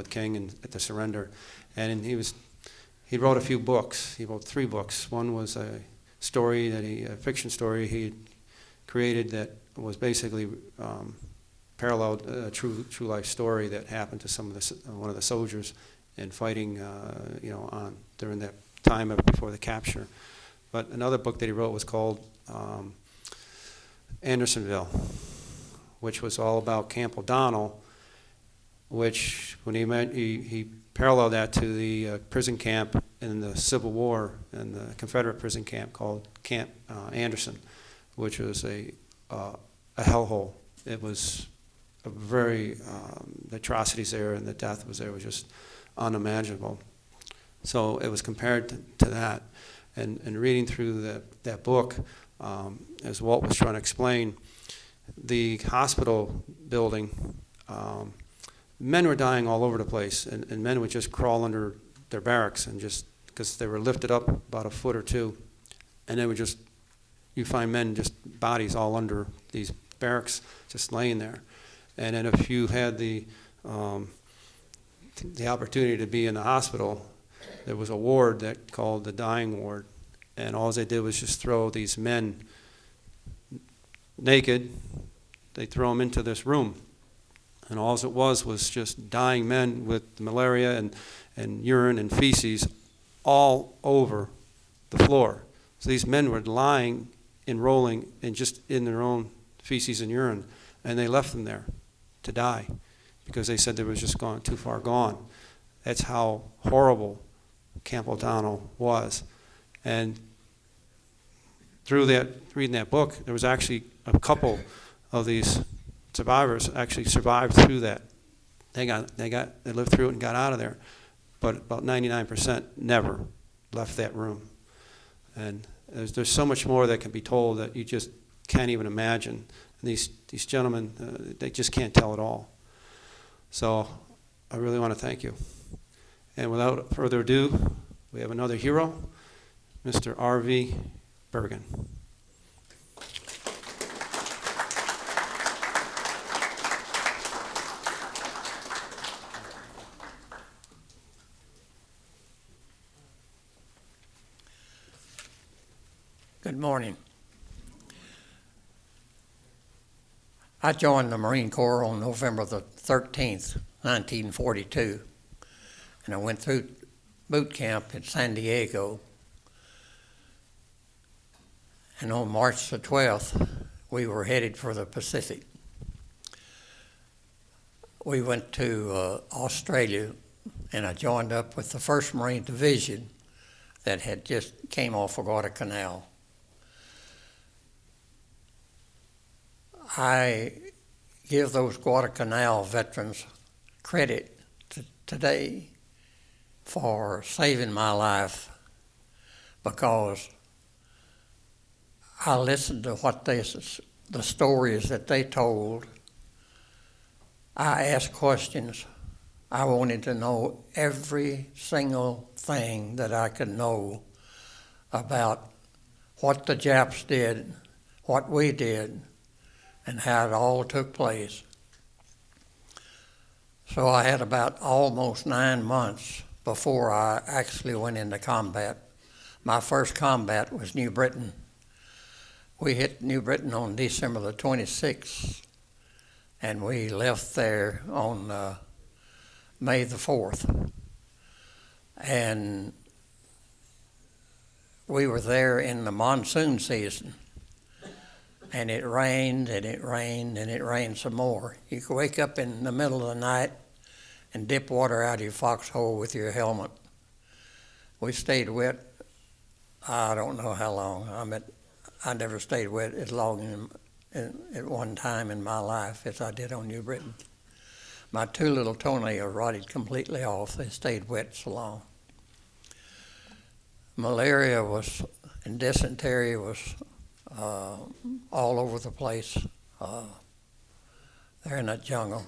with King and at the surrender. And he wrote a few books. He wrote 3 books. One was a fiction story he created that was basically paralleled a true life story that happened to one of the soldiers in fighting, during that time before the capture. But another book that he wrote was called Andersonville, which was all about Camp O'Donnell, which when he paralleled that to the prison camp in the Civil War and the Confederate prison camp called Camp Anderson, which was a hellhole. It was a very the atrocities there and the death was just unimaginable. So it was compared to that, and reading through that book, as Walt was trying to explain, the hospital building. Men were dying all over the place, and men would just crawl under their barracks and just because they were lifted up about a foot or two, and they would you find men just bodies all under these barracks just laying there. And then if you had the opportunity to be in the hospital, there was a ward that called the dying ward, and all they did was just throw these men naked. They throw them into this room. And all it was just dying men with malaria and urine and feces all over the floor. So these men were lying and rolling and just in their own feces and urine, and they left them there to die because they said they was just too far gone. That's how horrible Camp O'Donnell was. And through reading that book, there was actually a couple of these survivors actually survived through that. They lived through it and got out of there, but about 99% never left that room. And there's so much more that can be told that you just can't even imagine. And these gentlemen, they just can't tell it all. So I really want to thank you. And without further ado, we have another hero, Mr. R.V. Burgin. Good morning. I joined the Marine Corps on November the 13th, 1942, and I went through boot camp in San Diego. And on March the 12th, we were headed for the Pacific. We went to Australia, and I joined up with the 1st Marine Division that had just came off of Guadalcanal. I give those Guadalcanal veterans credit today for saving my life because I listened to the stories that they told. I asked questions. I wanted to know every single thing that I could know about what the Japs did, what we did, and how it all took place. So I had about almost 9 months before I actually went into combat. My first combat was New Britain. We hit New Britain on December the 26th, and we left there on May the 4th. And we were there in the monsoon season. And it rained, and it rained, and it rained some more. You could wake up in the middle of the night and dip water out of your foxhole with your helmet. We stayed wet, I don't know how long. I never stayed wet as long at one time in my life as I did on New Britain. My 2 little toenails rotted completely off. They stayed wet so long. Malaria and dysentery was all over the place there in that jungle.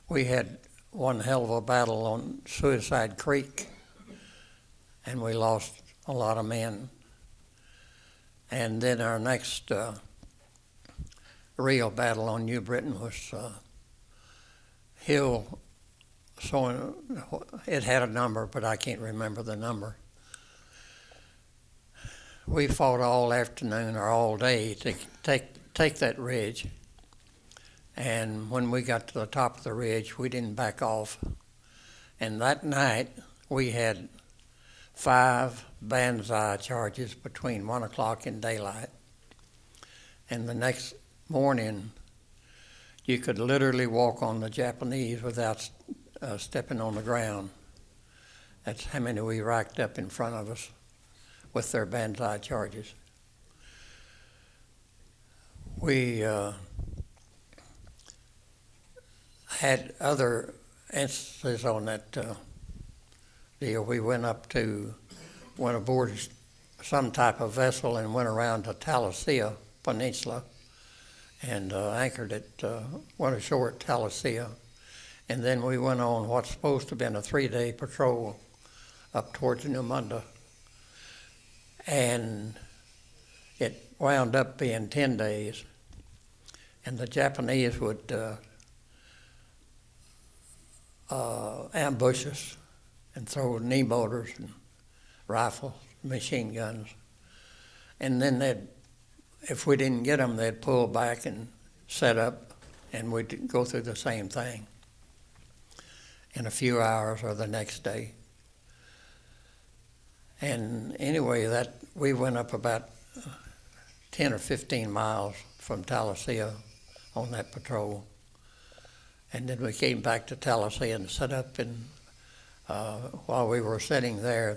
We had one hell of a battle on Suicide Creek, and we lost a lot of men. And then our next real battle on New Britain was hill, so it had a number, but I can't remember the number. We fought all afternoon or all day to take that ridge. And when we got to the top of the ridge, we didn't back off. And that night, we had 5 banzai charges between 1 o'clock and daylight. And the next morning, you could literally walk on the Japanese without stepping on the ground. That's how many we racked up in front of us with their banzai charges. We had other instances on that deal. We went aboard some type of vessel and went around to Talasea Peninsula and anchored went ashore at Talasea. And then we went on what's supposed to have been a 3-day patrol up towards New Munda. And it wound up being 10 days. And the Japanese would ambush us and throw knee motors and rifles, machine guns. And then if we didn't get them, they'd pull back and set up, and we'd go through the same thing in a few hours or the next day. And anyway, we went up about 10 or 15 miles from Talasea on that patrol. And then we came back to Talasea and set up, and while we were sitting there,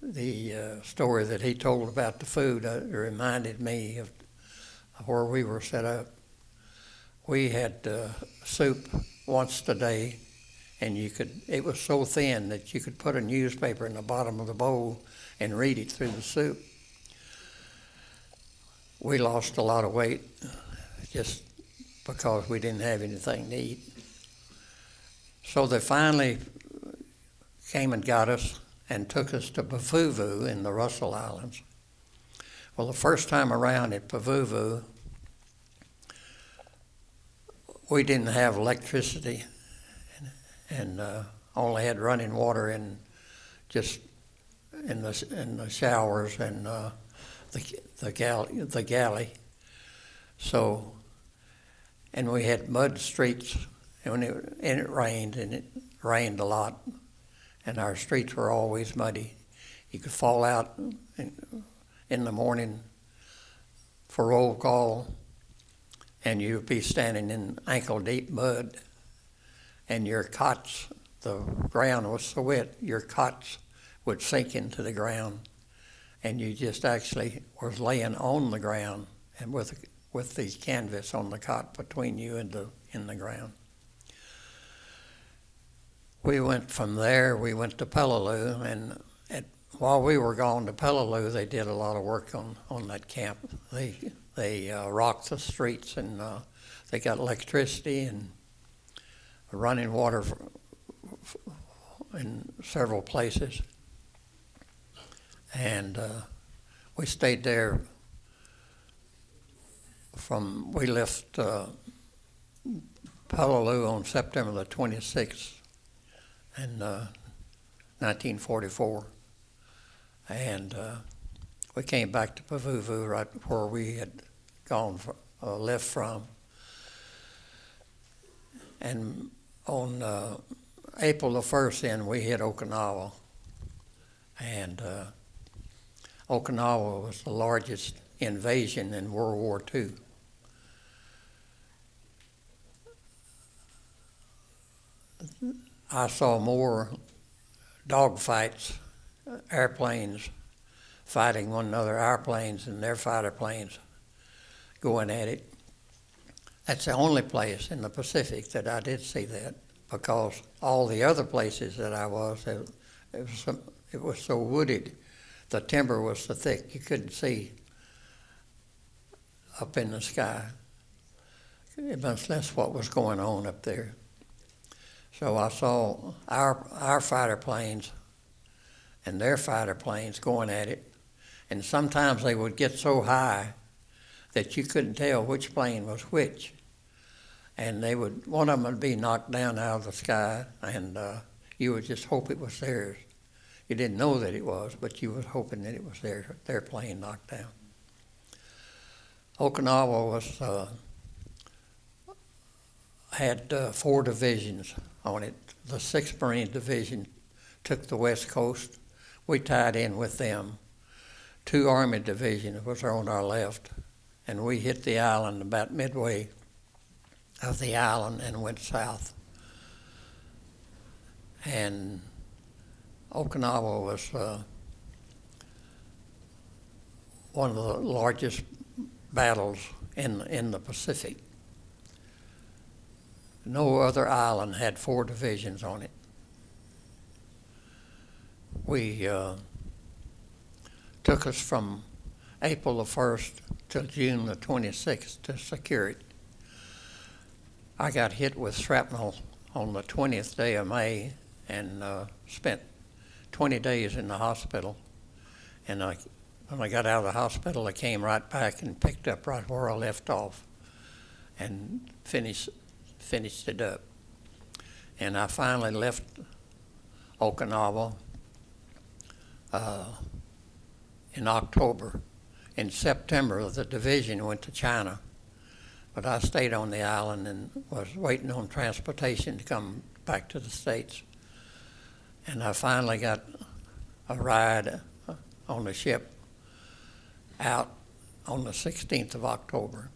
the story that he told about the food reminded me of where we were set up. We had soup once a day, and it was so thin that you could put a newspaper in the bottom of the bowl and read it through the soup. We lost a lot of weight just because we didn't have anything to eat. So they finally came and got us and took us to Pavuvu in the Russell Islands. Well, the first time around at Pavuvu, we didn't have electricity and only had running water in the showers and the galley. So, and we had mud streets, and it rained a lot, and our streets were always muddy. You could fall out in the morning for roll call, and you'd be standing in ankle-deep mud, and your cots, the ground was so wet, your cots would sink into the ground, and you just actually was laying on the ground and with the canvas on the cot between you and in the ground. We went from there, we went to Peleliu, and while we were gone to Peleliu, they did a lot of work on that camp. They rocked the streets, and they got electricity and running water in several places. And we stayed there we left Peleliu on September the 26th in 1944. And we came back to Pavuvu right where we had left from. And on April the 1st then we hit Okinawa. And Okinawa was the largest invasion in World War II. I saw more dogfights, airplanes fighting one another, our planes and their fighter planes going at it. That's the only place in the Pacific that I did see that, because all the other places that I was, it was so wooded. The timber was so thick you couldn't see up in the sky, much less what was going on up there. So I saw our fighter planes and their fighter planes going at it, and sometimes they would get so high that you couldn't tell which plane was which. and one of them would be knocked down out of the sky, and you would just hope it was theirs. You didn't know that it was, but you was hoping that it was their plane knocked down. Okinawa had 4 divisions on it. The 6th Marine Division took the West Coast. We tied in with them. 2 Army Divisions was on our left, and we hit the island about midway of the island and went south. And Okinawa was one of the largest battles in the Pacific. No other island had 4 divisions on it. We took us from April the 1st till June the 26th to secure it. I got hit with shrapnel on the 20th day of May and spent 20 days in the hospital. And when I got out of the hospital, I came right back and picked up right where I left off and finished it up. And I finally left Okinawa in October. In September, the division went to China, but I stayed on the island and was waiting on transportation to come back to the States. And I finally got a ride on the ship out on the 16th of October.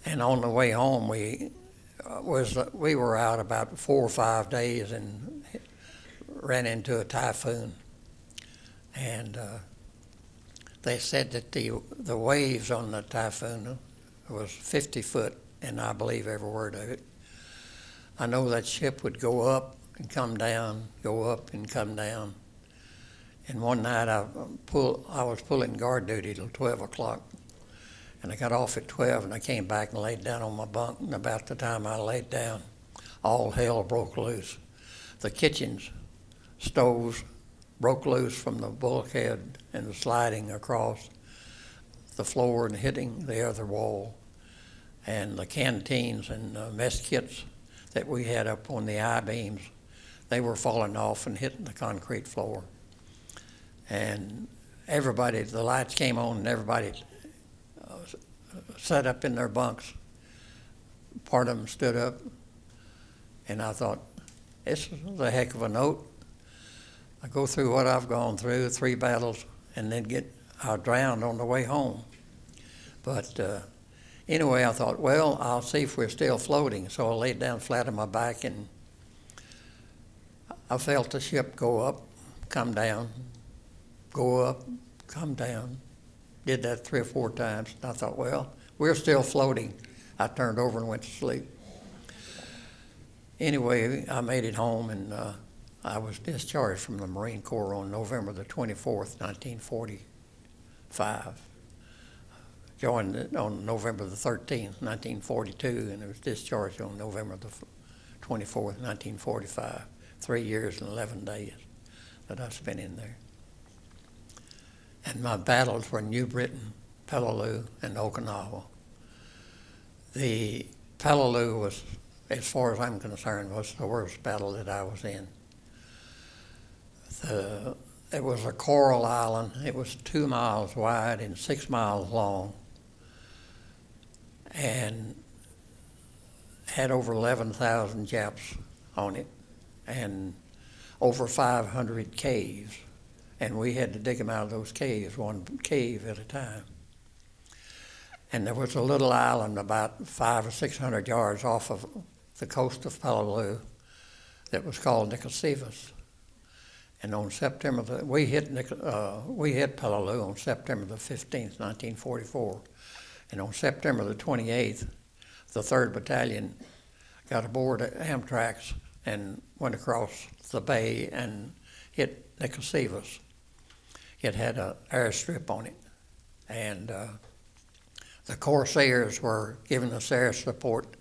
And on the way home, we were out about 4 or 5 days and ran into a typhoon. And they said that the waves on the typhoon was 50 foot, and I believe every word of it. I know that ship would go up and come down, go up and come down. And one night I was pulling guard duty till 12 o'clock. And I got off at 12, and I came back and laid down on my bunk. And about the time I laid down, all hell broke loose. The kitchen's stoves broke loose from the bulkhead and was sliding across the floor and hitting the other wall. And the canteens and mess kits that we had up on the I-beams, they were falling off and hitting the concrete floor. And the lights came on, and everybody sat up in their bunks. Part of them stood up, and I thought, this is a heck of a note. I go through what I've gone through, 3 battles, and then I drowned on the way home. But anyway, I thought, well, I'll see if we're still floating. So I laid down flat on my back, and I felt the ship go up, come down, go up, come down. Did that 3 or 4 times. And I thought, well, we're still floating. I turned over and went to sleep. Anyway, I made it home, and I was discharged from the Marine Corps on November the 24th, 1945. Joined it on November the 13th, 1942, and I was discharged on November the 24th, 1945. 3 years and 11 days that I spent in there. And my battles were New Britain, Peleliu, and Okinawa. The Peleliu was, as far as I'm concerned, was the worst battle that I was in. It was a coral island. It was 2 miles wide and 6 miles long, and had over 11,000 Japs on it, and over 500 caves. And we had to dig them out of those caves, one cave at a time. And there was a little island about 500 or 600 yards off of the coast of Peleliu that was called Nicosia. And on we hit Peleliu on September the 15th, 1944. And on September the 28th, the 3rd Battalion got aboard Amtrak's and went across the bay and hit Nicosia. It had an airstrip on it. And the Corsairs were giving us air support.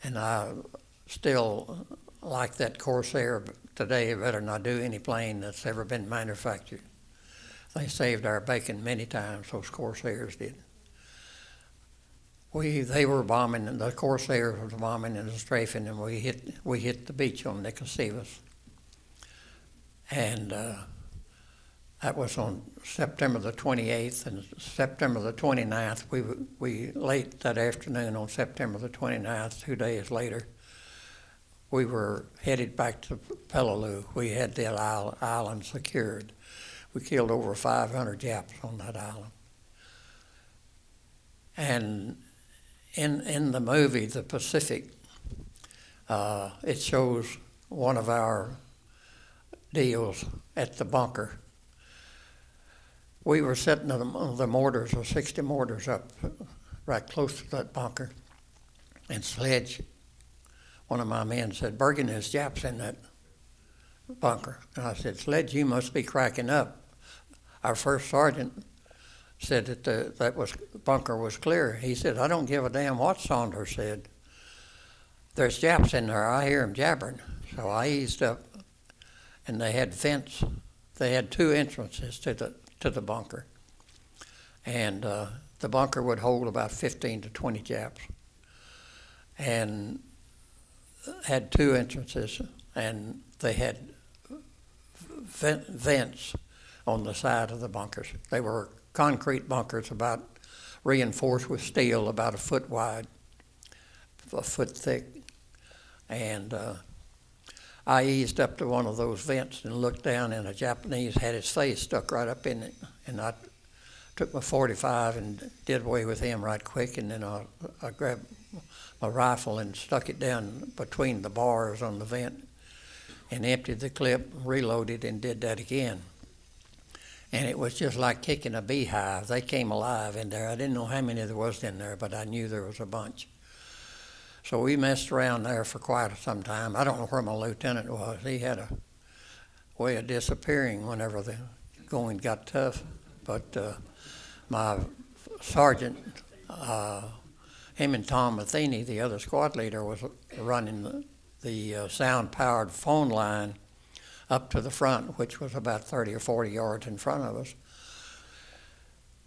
And I still like that Corsair today better than I do any plane that's ever been manufactured. They saved our bacon many times, those Corsairs did. They were bombing, and the Corsairs were bombing and strafing, and we hit the beach on Nicosia. And that was on September the 28th, and September the 29th, we late that afternoon on September the 29th, 2 days later, we were headed back to Peleliu. We had that island secured. We killed over 500 Japs on that island. And in the movie, The Pacific, it shows one of our deals at the bunker. We were setting the mortars, or 60 mortars up right close to that bunker. And Sledge, one of my men, said, "Burgin, there's Japs in that bunker." And I said, "Sledge, you must be cracking up." Our first sergeant said that the bunker was clear. He said, "I don't give a damn what Saunders said. There's Japs in there. I hear them jabbering." So I eased up, and they had vents. They had 2 entrances to the bunker, and the bunker would hold about 15 to 20 Japs, and had 2 entrances, and they had vents on the side of the bunkers. They were concrete bunkers, reinforced with steel, about 1 foot wide, 1 foot thick. And I eased up to one of those vents and looked down, and a Japanese had his face stuck right up in it. And I took my .45 and did away with him right quick, and then I grabbed my rifle and stuck it down between the bars on the vent and emptied the clip, reloaded, and did that again. And it was just like kicking a beehive. They came alive in there. I didn't know how many there was in there, but I knew there was a bunch. So we messed around there for quite some time. I don't know where my lieutenant was. He had a way of disappearing whenever the going got tough. But my sergeant, him and Tom Matheny, the other squad leader, was running the sound-powered phone line up to the front, which was about 30 or 40 yards in front of us.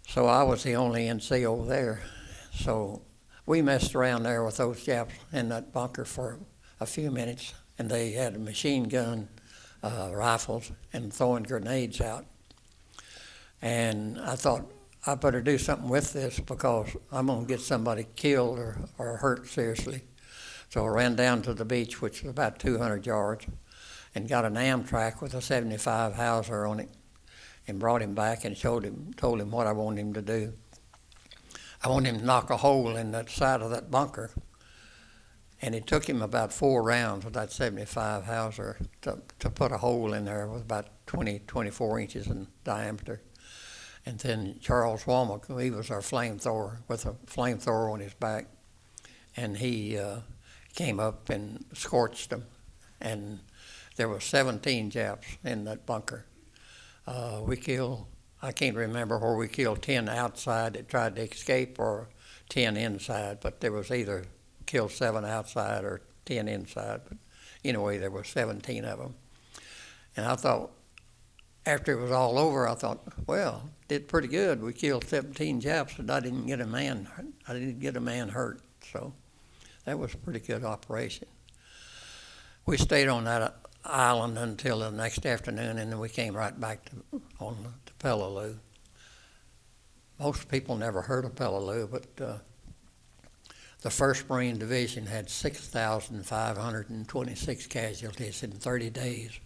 So I was the only NC over there. So we messed around there with those Japs in that bunker for a few minutes, and they had machine gun rifles and throwing grenades out. And I thought, I better do something with this because I'm going to get somebody killed or hurt seriously. So I ran down to the beach, which was about 200 yards, and got an Amtrak with a 75 Hauser on it, and brought him back and told him what I wanted him to do. I wanted him to knock a hole in that side of that bunker, and it took him about 4 rounds with that 75 Hauser to put a hole in there with about 24 inches in diameter. And then Charles Womack, he was our flamethrower, with a flamethrower on his back, and he came up and scorched them, and there were 17 Japs in that bunker. I can't remember where we killed 10 outside that tried to escape or 10 inside, but there was either killed 7 outside or 10 inside. But anyway, there were 17 of them. And I thought, after it was all over, I thought, well, did pretty good. We killed 17 Japs, and I didn't get a man hurt. So that was a pretty good operation. We stayed on that island until the next afternoon, and then we came right back to Peleliu. Most people never heard of Peleliu, but the 1st Marine Division had 6,526 casualties in 30 days.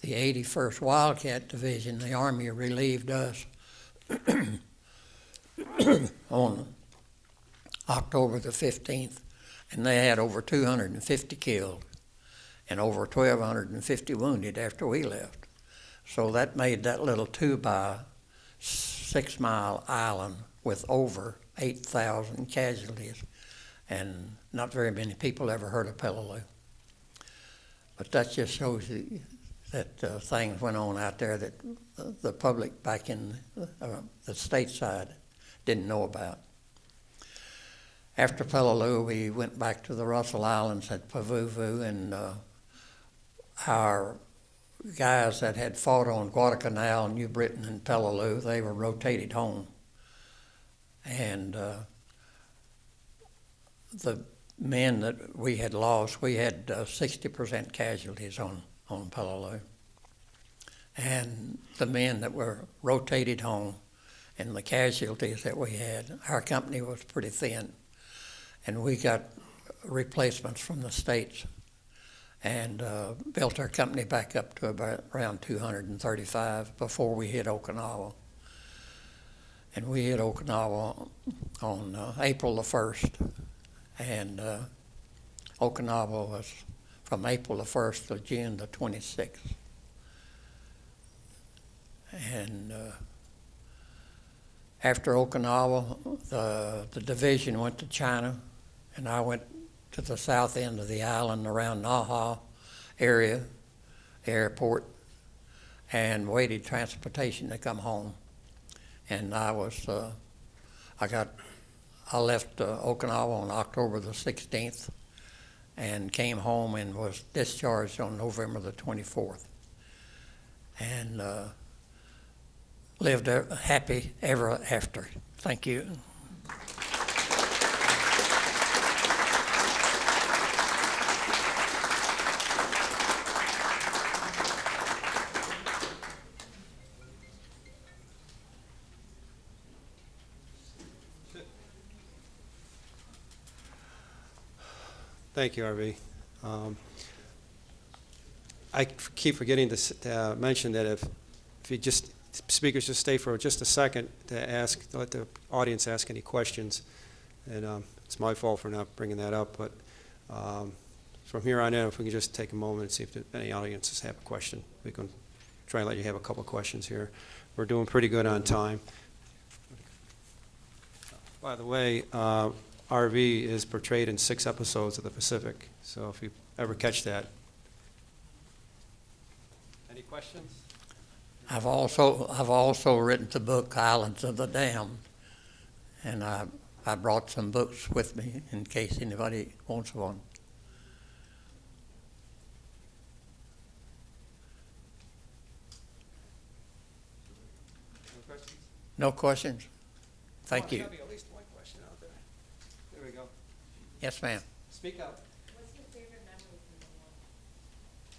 The 81st Wildcat Division, the Army relieved us on October the 15th, and they had over 250 killed and over 1,250 wounded after we left. So that made that little 2-by-6 mile island with over 8,000 casualties, and not very many people ever heard of Peleliu. But that just shows you that things went on out there that the public back in the stateside didn't know about. After Peleliu, we went back to the Russell Islands at Pavuvu, and our guys that had fought on Guadalcanal, New Britain, and Peleliu, they were rotated home. And the men that we had lost, we had 60% casualties on Peleliu. And the men that were rotated home and the casualties that we had, our company was pretty thin. And we got replacements from the States and built our company back up to about around 235 before we hit Okinawa. And we hit Okinawa on April the 1st. And Okinawa was from April the 1st to June the 26th. And after Okinawa, the division went to China, and I went to the south end of the island around Naha area, airport, and waited transportation to come home. And I left Okinawa on October the 16th and came home and was discharged on November the 24th. And lived happy ever after. Thank you. Thank you, RV. I keep forgetting to mention that if you just speakers just stay for just a second to let the audience ask any questions, and it's my fault for not bringing that up. But from here on in, if we can just take a moment and see if any audiences have a question, we can try and let you have a couple of questions here. We're doing pretty good on time. By the way, RV is portrayed in 6 episodes of The Pacific, so if you ever catch that. Any questions? I've also written the book Islands of the Damned, and I brought some books with me in case anybody wants one. No questions? No questions? Thank you. There's got to be at least one question out there. There we go. Yes, ma'am. Speak up. What's your favorite memory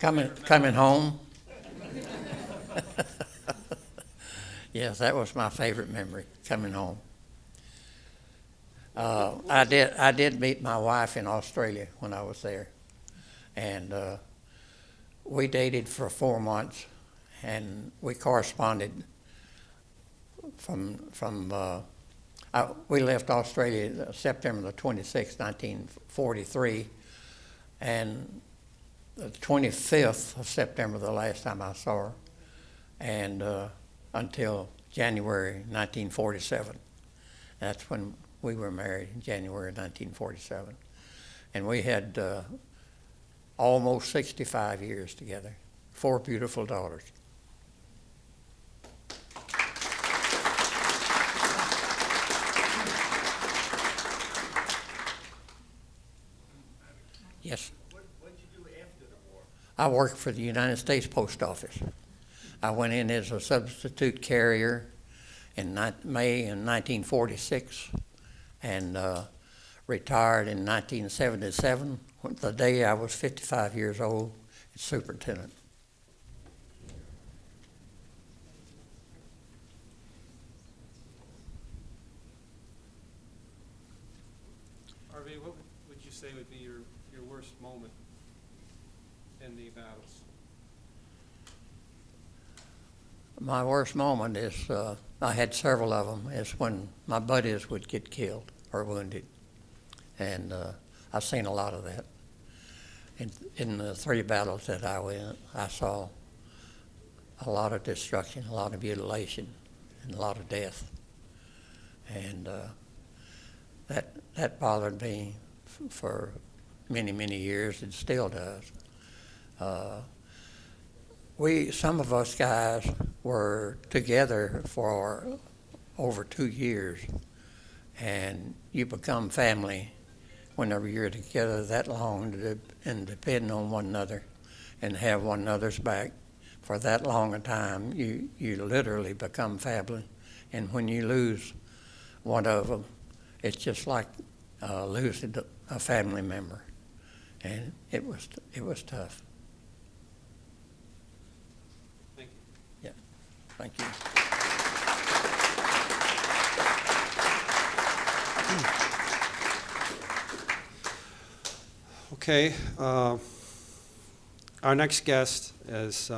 from the war? Coming home. Yes, that was my favorite memory, coming home. I did meet my wife in Australia when I was there, and we dated for 4 months, and we corresponded we left Australia September the 26th, 1943, and the 25th of September, the last time I saw her, and until January 1947. That's when we were married, in January 1947. And we had almost 65 years together, 4 beautiful daughters. Yes. What did you do after the war? I worked for the United States Post Office. I went in as a substitute carrier in May in 1946 and retired in 1977, the day I was 55 years old, as superintendent. RV, what would you say would be your worst moment in the battles? My worst moment is, I had several of them, is when my buddies would get killed or wounded. And I've seen a lot of that. In the 3 battles that I went, I saw a lot of destruction, a lot of mutilation, and a lot of death. And that bothered me for many, many years, and still does. Some of us guys were together for over 2 years, and you become family whenever you're together that long and depend on one another and have one another's back for that long a time. You literally become family, and when you lose one of them, it's just like losing a family member, and it was tough. Thank you. Yeah, thank you. Okay, our next guest is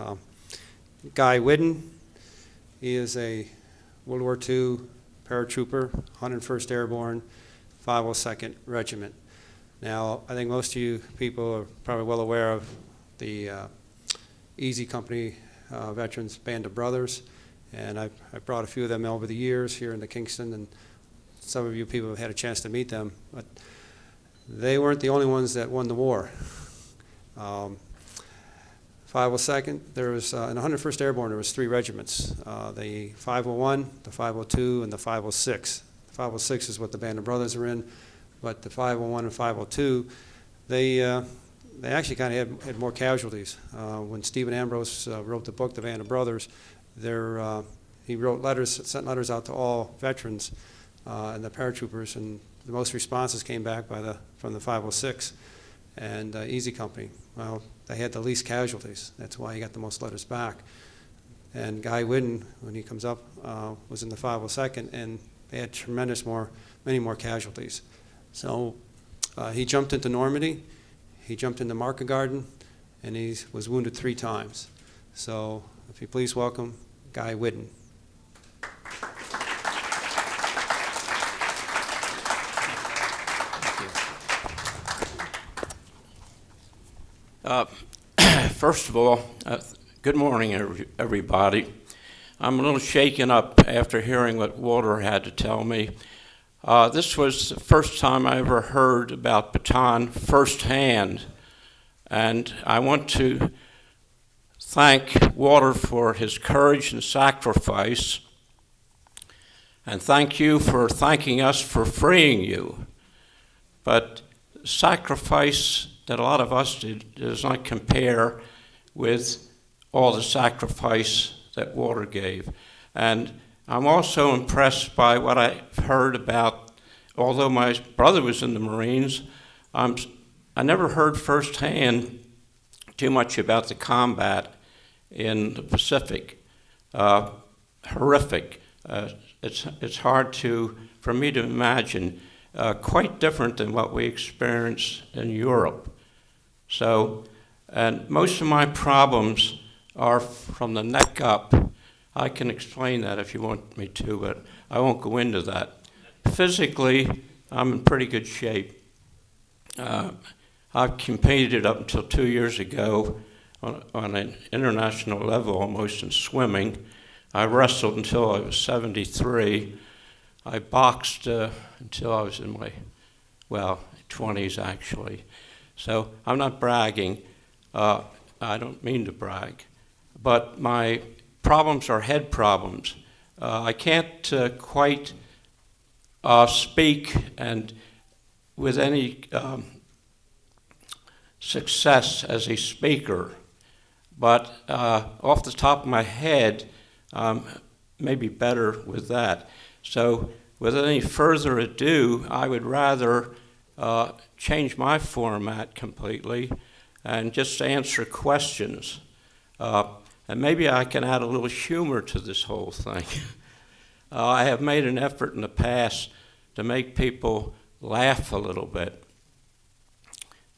Guy Whidden. He is a World War II paratrooper, 101st Airborne, 502nd Regiment. Now, I think most of you people are probably well aware of the Easy Company veterans Band of Brothers, and I've brought a few of them over the years here into Kingston, and some of you people have had a chance to meet them, but they weren't the only ones that won the war. 502nd, there was, in 101st Airborne, there was 3 regiments, the 501, the 502, and the 506. The 506 is what the Band of Brothers are in, but the 501 and 502, they actually kind of had more casualties. When Stephen Ambrose wrote the book, The Band of Brothers, he wrote letters, sent letters out to all veterans and the paratroopers, and the most responses came back from the 506 and Easy Company. Well, they had the least casualties. That's why he got the most letters back. And Guy Whidden, when he comes up, was in the 502nd, and they had many more casualties. So he jumped into Normandy, he jumped into Market Garden, and he was wounded 3 times. So if you please welcome Guy Whidden. First of all, good morning, everybody. I'm a little shaken up after hearing what Walter had to tell me. This was the first time I ever heard about Bataan firsthand, and I want to thank Walter for his courage and sacrifice, and thank you for thanking us for freeing you. But sacrifice that a lot of us did does not compare with all the sacrifice that Walter gave. And I'm also impressed by what I've heard about, although my brother was in the Marines, I never heard firsthand too much about the combat in the Pacific. Horrific. It's hard for me to imagine. Quite different than what we experience in Europe. So, and most of my problems are from the neck up. I can explain that if you want me to, but I won't go into that. Physically, I'm in pretty good shape. I've competed up until 2 years ago on an international level, almost in swimming. I wrestled until I was 73. I boxed until I was in my, 20s actually. So I'm not bragging. I don't mean to brag. But my problems are head problems. I can't quite speak and with any success as a speaker. But off the top of my head, maybe better with that. So without any further ado, I would rather change my format completely and just answer questions. And maybe I can add a little humor to this whole thing. I have made an effort in the past to make people laugh a little bit.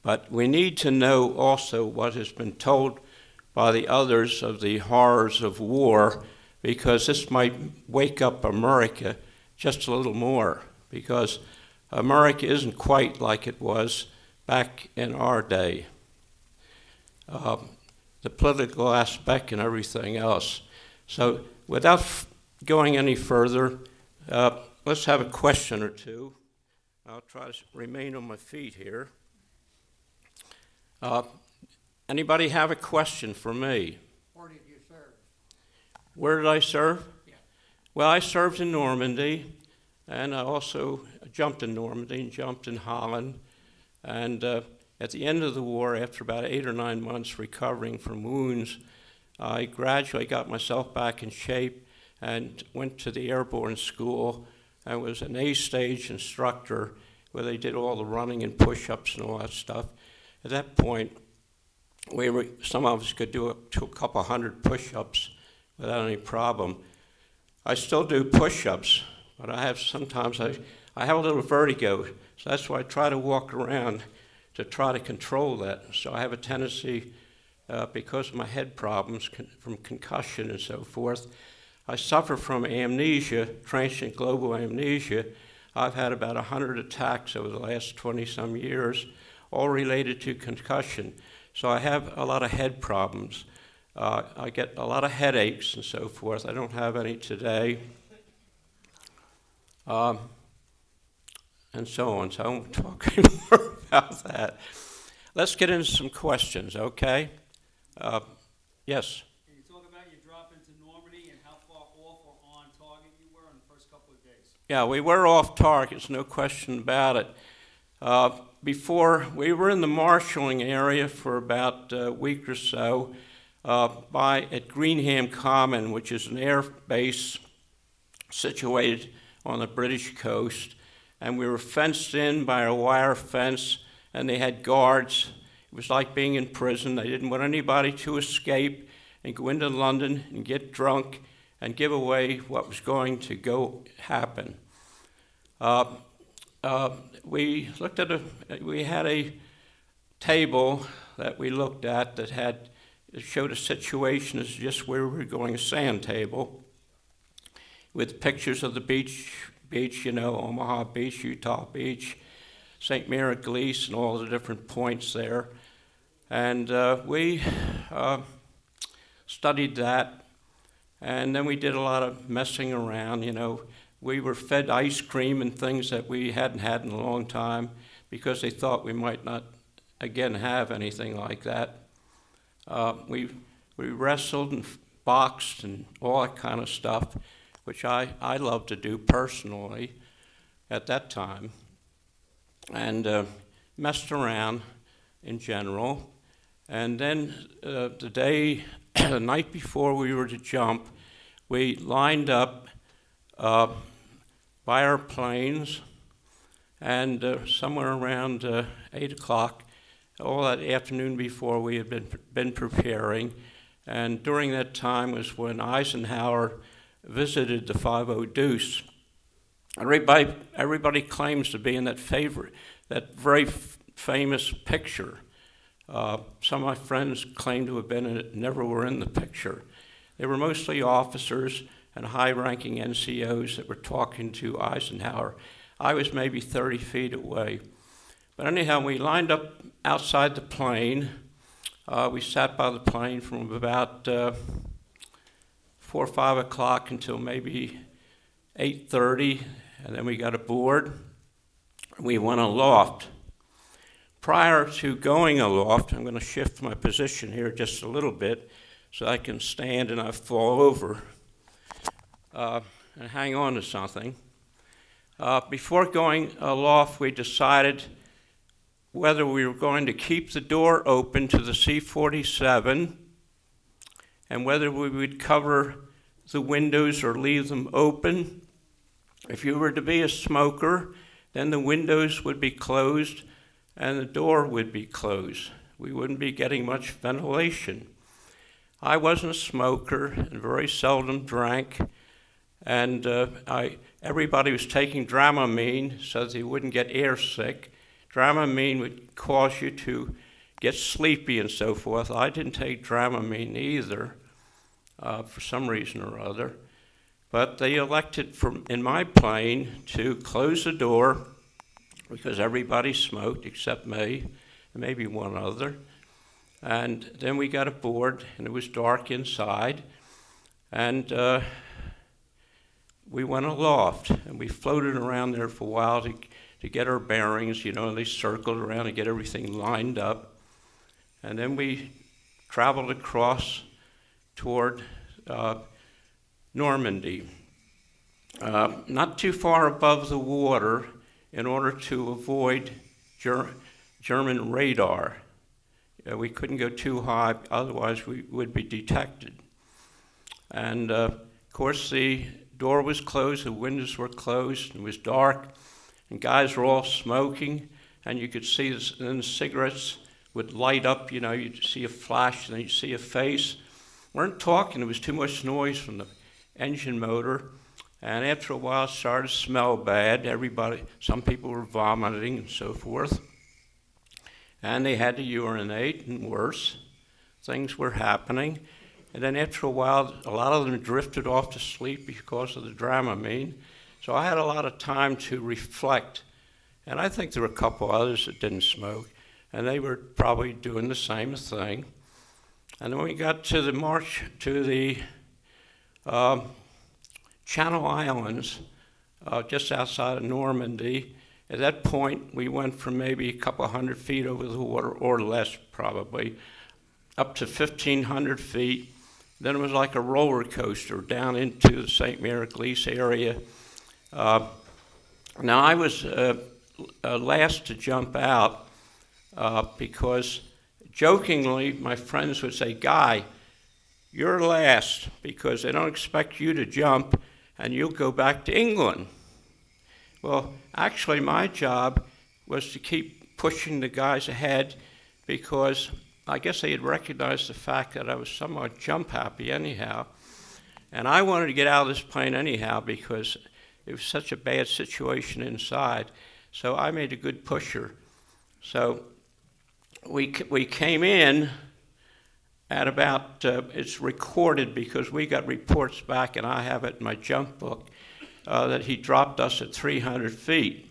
But we need to know also what has been told by the others of the horrors of war, because this might wake up America just a little more, because America isn't quite like it was back in our day. The political aspect and everything else. So without going any further, let's have a question or two. I'll try to remain on my feet here. Anybody have a question for me? Where did you serve? Where did I serve? Yeah. Well, I served in Normandy, and I also jumped in Normandy and jumped in Holland. And at the end of the war, after about 8 or 9 months recovering from wounds, I gradually got myself back in shape and went to the airborne school. I was an A-stage instructor where they did all the running and push-ups and all that stuff. At that point, some of us could do up to a couple hundred push-ups without any problem. I still do push-ups, but sometimes I have a little vertigo, so that's why I try to walk around to try to control that. So I have a tendency, because of my head problems from concussion and so forth, I suffer from amnesia, transient global amnesia. I've had about 100 attacks over the last 20-some years, all related to concussion. So I have a lot of head problems. I get a lot of headaches and so forth. I don't have any today. And so on. So I won't talk anymore about that. Let's get into some questions, okay? Yes? Can you talk about your drop into Normandy and how far off or on target you were in the first couple of days? Yeah, we were off target, no question about it. Before, we were in the marshalling area for about a week or so at Greenham Common, which is an air base situated on the British coast. And we were fenced in by a wire fence, and they had guards. It was like being in prison. They didn't want anybody to escape and go into London and get drunk and give away what was going to happen. We had a table that we looked at that showed a situation as just where we were going, a sand table, with pictures of the beach, Omaha Beach, Utah Beach, St. Mary Glees, and all the different points there. And we studied that, and then we did a lot of messing around, We were fed ice cream and things that we hadn't had in a long time because they thought we might not again have anything like that. We wrestled and boxed and all that kind of stuff, which I love to do personally at that time, and messed around in general. And then the night before we were to jump, we lined up by our planes, and somewhere around 8 o'clock, all that afternoon before, we had been preparing. And during that time was when Eisenhower visited the 50 Deuce. Everybody claims to be in that very famous picture. Some of my friends claim to have been in it, never were in the picture. They were mostly officers and high-ranking NCOs that were talking to Eisenhower. I was maybe 30 feet away. But anyhow, we lined up outside the plane. We sat by the plane from about 4 or 5 o'clock until maybe 8:30, and then we got aboard. We went aloft. Prior to going aloft, I'm going to shift my position here just a little bit so I can stand and not fall over and hang on to something. Before going aloft, we decided whether we were going to keep the door open to the C-47 and whether we would cover the windows or leave them open. If you were to be a smoker, then the windows would be closed and the door would be closed. We wouldn't be getting much ventilation. I wasn't a smoker and very seldom drank, and everybody was taking Dramamine so that they wouldn't get air sick. Dramamine would cause you to get sleepy and so forth. I didn't take Dramamine either, for some reason or other. But they elected in my plane to close the door because everybody smoked except me and maybe one other. And then we got aboard, and it was dark inside. And we went aloft, and we floated around there for a while to get our bearings, and they circled around to get everything lined up. And then we traveled across toward Normandy, not too far above the water in order to avoid German radar. We couldn't go too high, otherwise we would be detected. And of course the door was closed, the windows were closed, it was dark. and guys were all smoking, and you could see this, and then the cigarettes would light up, you know, you'd see a flash, and then you'd see a face. Weren't talking, there was too much noise from the engine motor, and after a while it started to smell bad. Some people were vomiting and so forth, and they had to urinate, and worse. Things were happening, and then after a while, a lot of them drifted off to sleep because of the Dramamine. So I had a lot of time to reflect, and I think there were a couple others that didn't smoke, and they were probably doing the same thing. And then we got to the march to the Channel Islands, just outside of Normandy. At that point, we went from maybe a couple hundred feet over the water, or less probably, up to 1,500 feet. Then it was like a roller coaster down into the St. Mary-Glise area. Now I was last to jump out because jokingly my friends would say, "Guy, you're last because they don't expect you to jump and you'll go back to England." Well, actually my job was to keep pushing the guys ahead because I guess they had recognized the fact that I was somewhat jump happy anyhow. And I wanted to get out of this plane anyhow because it was such a bad situation inside. So I made a good pusher. So we came in at about, it's recorded because we got reports back, and I have it in my jump book, that he dropped us at 300 feet.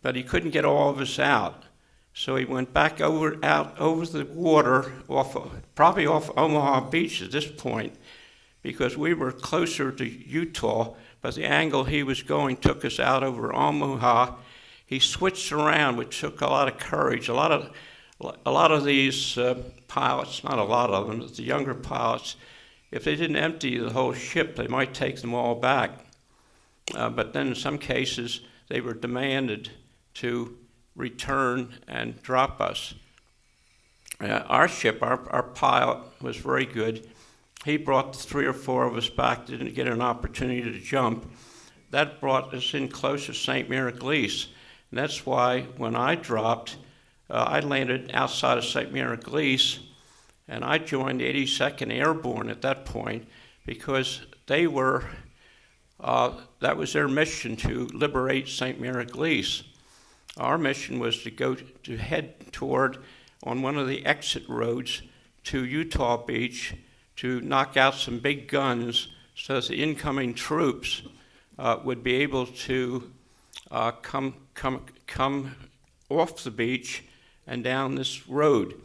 But he couldn't get all of us out. So he went back out over the water, probably off Omaha Beach at this point, because we were closer to Utah, but the angle he was going took us out over Omaha. He switched around, which took a lot of courage. A lot of these pilots, not a lot of them, but the younger pilots, if they didn't empty the whole ship, they might take them all back. But then in some cases, they were demanded to return and drop us. Our ship, our pilot was very good. He brought 3 or 4 of us back, didn't get an opportunity to jump. That brought us in close to St. Mary-Glise. And that's why when I dropped, I landed outside of St. Mary-Glise, and I joined the 82nd Airborne at that point because they were, that was their mission, to liberate St. Mary-Glise. Our mission was to head toward, on one of the exit roads to Utah Beach, to knock out some big guns so that the incoming troops would be able to come off the beach and down this road.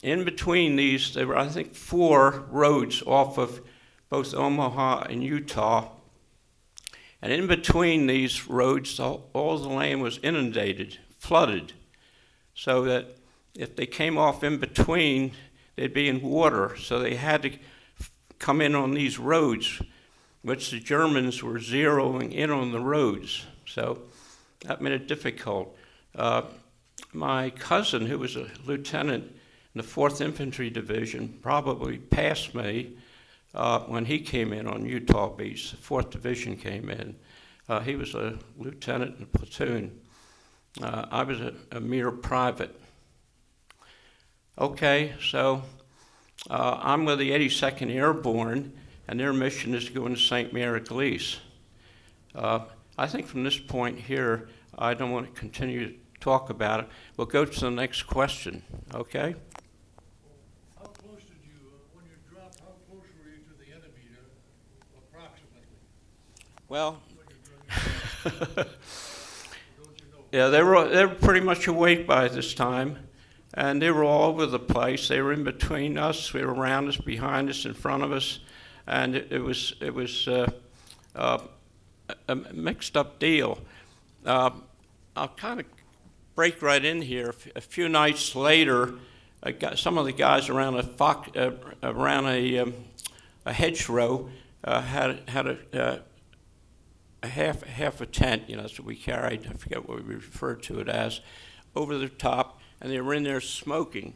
In between these, there were, I think, 4 roads off of both Omaha and Utah. And in between these roads, all the land was inundated, flooded, so that if they came off in between, they'd be in water. So they had to come in on these roads, which the Germans were zeroing in on the roads. So that made it difficult. My cousin, who was a lieutenant in the 4th Infantry Division, probably passed me when he came in on Utah Beach. The 4th Division came in. He was a lieutenant in the platoon. I was a mere private. Okay, so I'm with the 82nd Airborne, and their mission is to go into St. Mary-Glise. I think from this point here, I don't want to continue to talk about it. We'll go to the next question, okay? How close did you, when you dropped, how close were you to the enemy, approximately? Well, Don't you know? yeah, they were pretty much awake by this time, and they were all over the place. They were in between us, they were around us, behind us, in front of us, and it was a mixed up deal. I'll kind of break right in here. A few nights later, some of the guys around a hedgerow had a half a tent, you know, that's what we carried. I forget what we referred to it as, over the top, and they were in there smoking.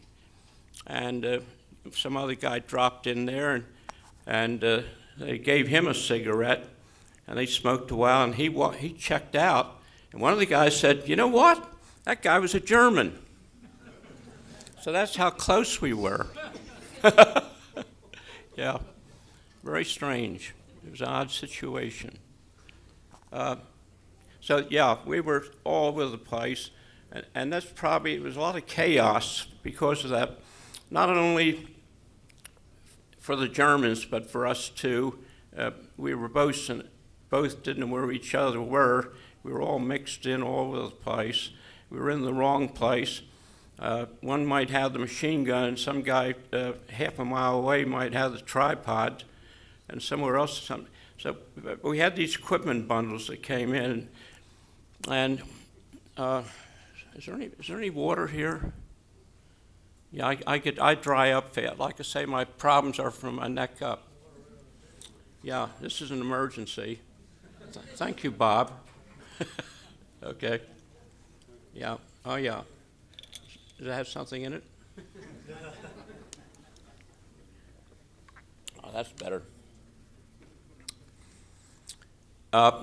And some other guy dropped in there, and they gave him a cigarette, and they smoked a while, and he checked out, And one of the guys said, "You know what? That guy was a German." So that's how close we were. Yeah, very strange. It was an odd situation. So yeah, we were all over the place, and that's probably, it was a lot of chaos because of that, not only for the Germans, but for us too. We were both didn't know where each other were. We were all mixed in all over the place. We were in the wrong place. One might have the machine gun, and some guy half a mile away might have the tripod, and somewhere else something. So we had these equipment bundles that came in, and is there any water here? Yeah, I dry up fast. Like I say, my problems are from my neck up. Yeah, this is an emergency. Thank you, Bob. Okay. Yeah. Oh, yeah. Does it have something in it? Oh, that's better.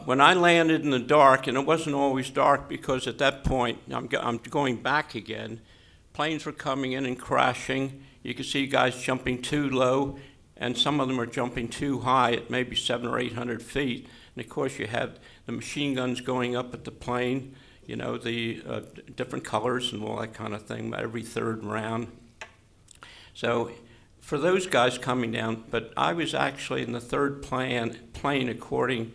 When I landed in the dark, and it wasn't always dark because at that point, I'm going back again, planes were coming in and crashing. You could see guys jumping too low, and some of them are jumping too high at maybe 700 or 800 feet. And of course, you had the machine guns going up at the plane, you know, the different colors and all that kind of thing every third round. So for those guys coming down, but I was actually in the third plane according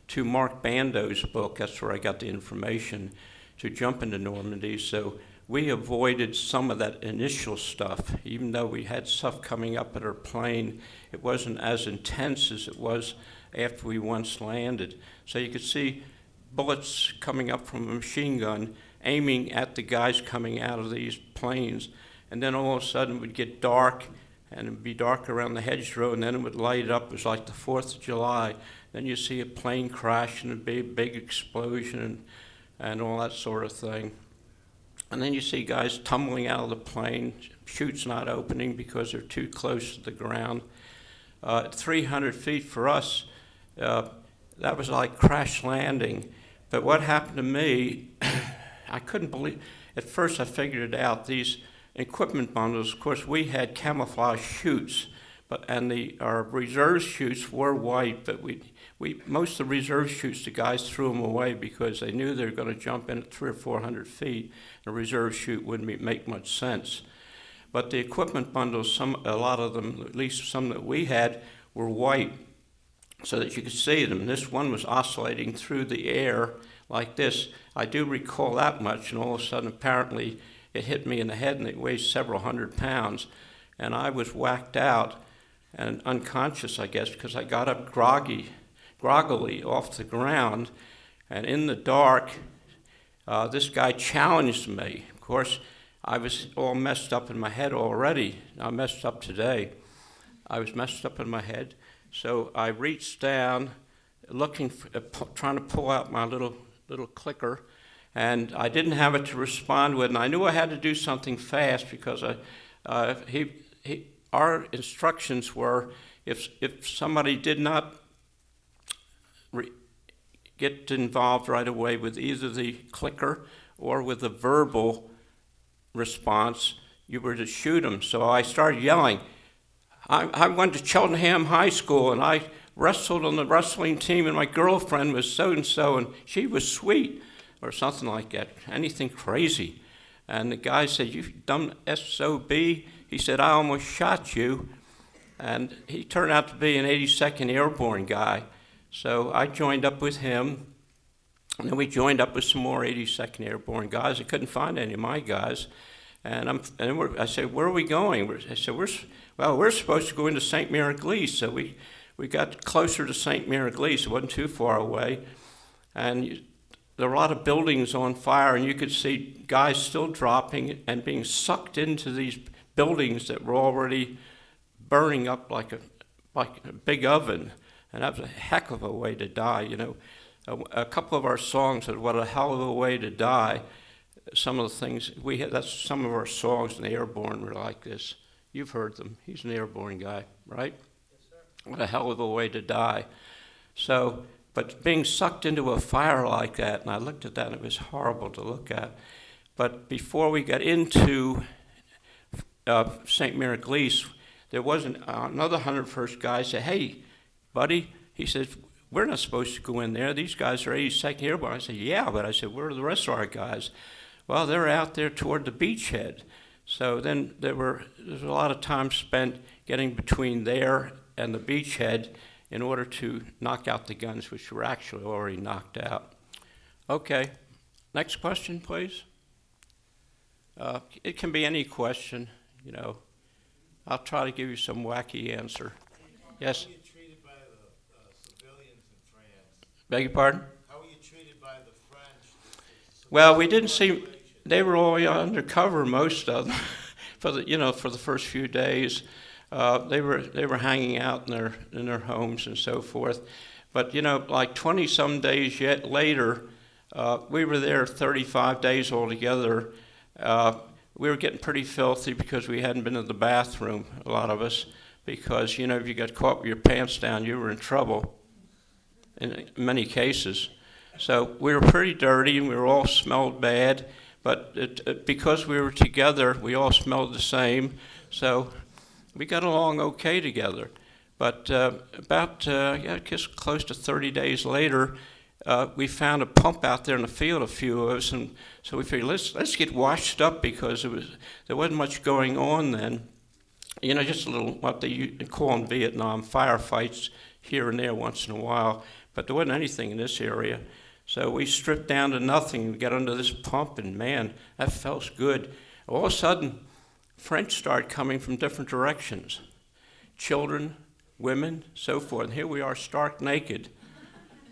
to Mark Bando's book. That's where I got the information to jump into Normandy. So we avoided some of that initial stuff. Even though we had stuff coming up at our plane, it wasn't as intense as it was after we once landed. So you could see bullets coming up from a machine gun aiming at the guys coming out of these planes. And then all of a sudden it would get dark, and it would be dark around the hedgerow, and then it would light up. It was like the 4th of July. Then you see a plane crash and a big explosion and all that sort of thing. And then you see guys tumbling out of the plane, chutes not opening because they're too close to the ground. At 300 feet for us, that was like crash landing. But what happened to me, I couldn't believe. At first I figured it out. These equipment bundles, of course, we had camouflage chutes, our reserve chutes were white, but most of the reserve chutes, the guys threw them away because they knew they were going to jump in at 300 or 400 feet. A reserve chute wouldn't make much sense. But the equipment bundles, a lot of them, at least some that we had, were white so that you could see them. This one was oscillating through the air like this. I do recall that much, and all of a sudden, apparently, it hit me in the head, and it weighs several hundred pounds. And I was whacked out and unconscious, I guess, because I got up groggily off the ground, and in the dark, this guy challenged me. Of course, I was all messed up in my head already. I'm messed up today. I was messed up in my head, so I reached down, trying to pull out my little clicker, and I didn't have it to respond with, and I knew I had to do something fast because our instructions were if somebody did not get involved right away with either the clicker or with the verbal response, you were to shoot them. So I started yelling. I went to Cheltenham High School, and I wrestled on the wrestling team, and my girlfriend was so-and-so, and she was sweet, or something like that, anything crazy. And the guy said, "You dumb SOB." He said, "I almost shot you." And he turned out to be an 82nd Airborne guy. So I joined up with him, and then we joined up with some more 82nd Airborne guys. I couldn't find any of my guys. And I said, "Where are we going?" I said, we're supposed to go into St. Mary-Glise. So we got closer to St. Mary-Glise. It wasn't too far away. And there were a lot of buildings on fire, and you could see guys still dropping and being sucked into these buildings that were already burning up like a big oven. And that was a heck of a way to die, you know. A couple of our songs said, "What a hell of a way to die." Some of the things we had, that's some of our songs in the Airborne were like this. You've heard them. He's an Airborne guy, right? Yes, sir. What a hell of a way to die. So, But being sucked into a fire like that, and I looked at that, and it was horrible to look at. But before we got into St. Mary Glees, there was another 101st guy said, "Hey, buddy," he said, "we're not supposed to go in there. These guys are 82nd Airborne." I said, "Yeah," but I said, "Where are the rest of our guys?" "Well, they're out there toward the beachhead." So then there was a lot of time spent getting between there and the beachhead in order to knock out the guns, which were actually already knocked out. Okay, next question, please. It can be any question, you know. I'll try to give you some wacky answer. Yes? How were you treated by the civilians in France? Beg your pardon? How were you treated by the French? Well, we didn't see. They were all undercover, most of them, for the first few days. They were hanging out in their homes and so forth. But like 20 some days yet later, we were there 35 days altogether. We were getting pretty filthy because we hadn't been to the bathroom, a lot of us, because if you got caught with your pants down, you were in trouble in many cases. So we were pretty dirty and we were all smelled bad, but because we were together, we all smelled the same. So we got along okay together. But I guess close to 30 days later, we found a pump out there in the field, a few of us, and so we figured let's get washed up because there wasn't much going on then. Just a little what they call in Vietnam firefights here and there once in a while, but there wasn't anything in this area. So we stripped down to nothing and got under this pump, and man, that felt good. All of a sudden, French started coming from different directions. Children, women, so forth. And here we are stark naked.